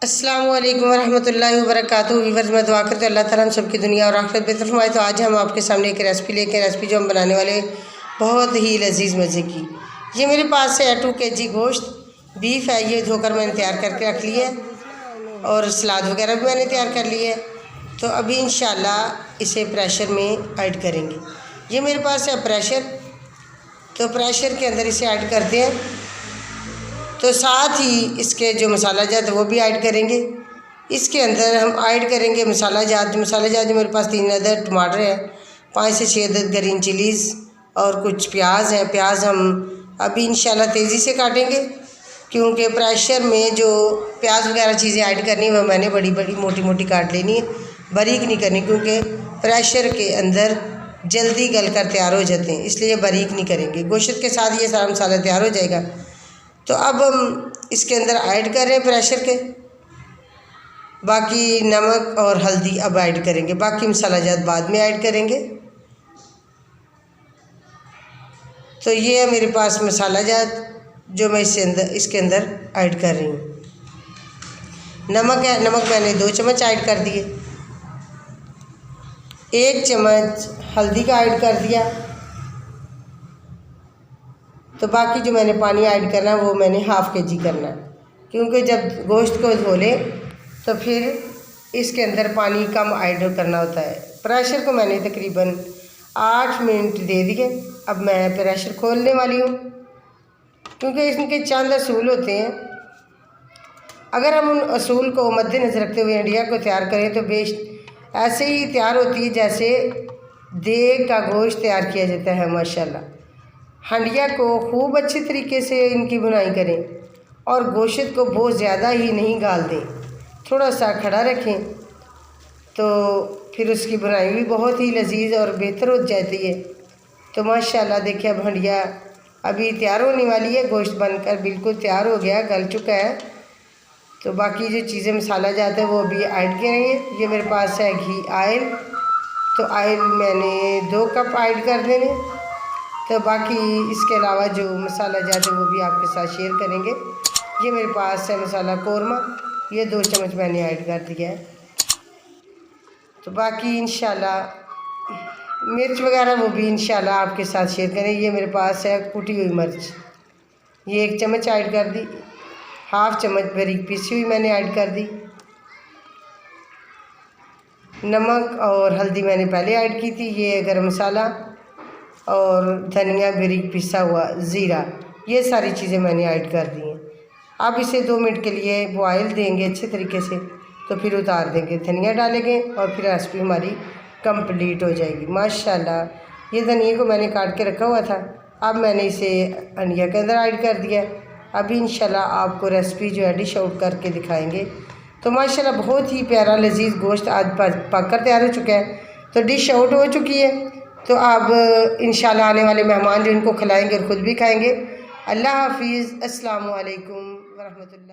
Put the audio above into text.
अस्सलाम वालेकुम रहमतुल्लाहि व बरकातुहू। वीवर्स, मैं दुआ करते अल्लाह ताला हम सबकी दुनिया और आखिरत बेहतर फरमाए। तो आज हम आपके सामने एक रेसिपी जो हम बनाने वाले बहुत ही लजीज मज़े की। ये मेरे पास है 2 kg गोश्त बीफ है। ये धोकर मैंने तैयार करके रख लिया है और सलाद वगैरह भी मैंने तैयार कर लिया है। तो अभी इंशाल्लाह इसे प्रेशर में ऐड करेंगे। ये मेरे पास है प्रेशर, तो प्रेशर के अंदर इसे ऐड करते हैं। तो साथ ही इसके जो मसाला जात है वो भी ऐड करेंगे। इसके अंदर हम ऐड करेंगे मसाला जात जो मेरे पास 3 अदद टमाटर है, 5 से 6 अदद ग्रीन चिलीज़ और कुछ प्याज है। प्याज हम अभी इंशाल्लाह तेज़ी से काटेंगे क्योंकि प्रेशर में जो प्याज वगैरह चीज़ें ऐड करनी वो मैंने बड़ी बड़ी मोटी मोटी काट लेनी है, बारीक नहीं करनी, क्योंकि प्रेशर के अंदर जल्दी गल कर तैयार हो जाते हैं, इसलिए बारीक नहीं करेंगे। गोश्त के साथ ये सारा मसाला तैयार हो जाएगा। तो अब हम इसके अंदर ऐड कर रहे हैं प्रेशर के। बाकी नमक और हल्दी अब ऐड करेंगे, बाकी मसाला जात बाद में ऐड करेंगे। तो ये है मेरे पास मसाला जात जो मैं इसके अंदर ऐड कर रही हूँ। नमक है, नमक मैंने 2 चम्मच ऐड कर दिए। 1 चम्मच हल्दी का ऐड कर दिया। तो बाकी जो मैंने पानी ऐड करना है वो मैंने ½ kg करना है, क्योंकि जब गोश्त को धो लें तो फिर इसके अंदर पानी कम ऐड करना होता है। प्रेशर को मैंने तकरीबन 8 मिनट दे दिए। अब मैं प्रेशर खोलने वाली हूँ, क्योंकि इनके चंद असूल होते हैं। अगर हम उन असूल को मद्देनज़र रखते हुए इंडिया को तैयार करें तो बेस्ट ऐसे ही तैयार होती है जैसे देग का गोश्त तैयार किया जाता है। माशाल्लाह, हंडिया को खूब अच्छे तरीके से इनकी बुनाई करें और गोश्त को बहुत ज़्यादा ही नहीं गाल दें, थोड़ा सा खड़ा रखें, तो फिर उसकी बुनाई भी बहुत ही लजीज और बेहतर हो जाती है। तो माशाल्लाह देखिए, अब हंडिया अभी तैयार होने वाली है। गोश्त बनकर बिल्कुल तैयार हो गया, गल चुका है। तो बाकी जो चीज़ें मसाला जाता है वो अभी ऐड करेंगे। ये मेरे पास है घी ऑयल, तो ऑयल मैंने 2 कप ऐड कर देने। तो बाकी इसके अलावा जो मसाला जाते हैं वो भी आपके साथ शेयर करेंगे। ये मेरे पास है मसाला कौरमा, ये 2 चम्मच मैंने ऐड कर दिया है। तो बाकी इंशाल्लाह मिर्च वगैरह वो भी इंशाल्लाह आपके साथ शेयर करें। ये मेरे पास है कुटी हुई मिर्च, ये 1 चम्मच ऐड कर दी। ½ चम्मच बारीक पीसी हुई मैंने ऐड कर दी। नमक और हल्दी मैंने पहले ऐड की थी। ये गरम मसाला और धनिया बारीक पिसा हुआ, ज़ीरा, ये सारी चीज़ें मैंने ऐड कर दी हैं। अब इसे 2 मिनट के लिए बॉयल देंगे अच्छे तरीके से, तो फिर उतार देंगे, धनिया डालेंगे और फिर रेसिपी हमारी कंप्लीट हो जाएगी। माशाल्लाह, ये धनिया को मैंने काट के रखा हुआ था, अब मैंने इसे हंडिया के अंदर ऐड कर दिया। अभी इंशाल्लाह आपको रेसिपी जो है डिश आउट करके दिखाएंगे। तो माशाल्लाह बहुत ही प्यारा लजीज गोश्त आज पक कर तैयार हो चुका है। तो डिश आउट हो चुकी है। तो अब इंशाल्लाह आने वाले मेहमान जो इनको खिलाएंगे और ख़ुद भी खाएंगे। अल्लाह हाफिज़। अस्सलामु अलैकुम व रहमतुल्लाह।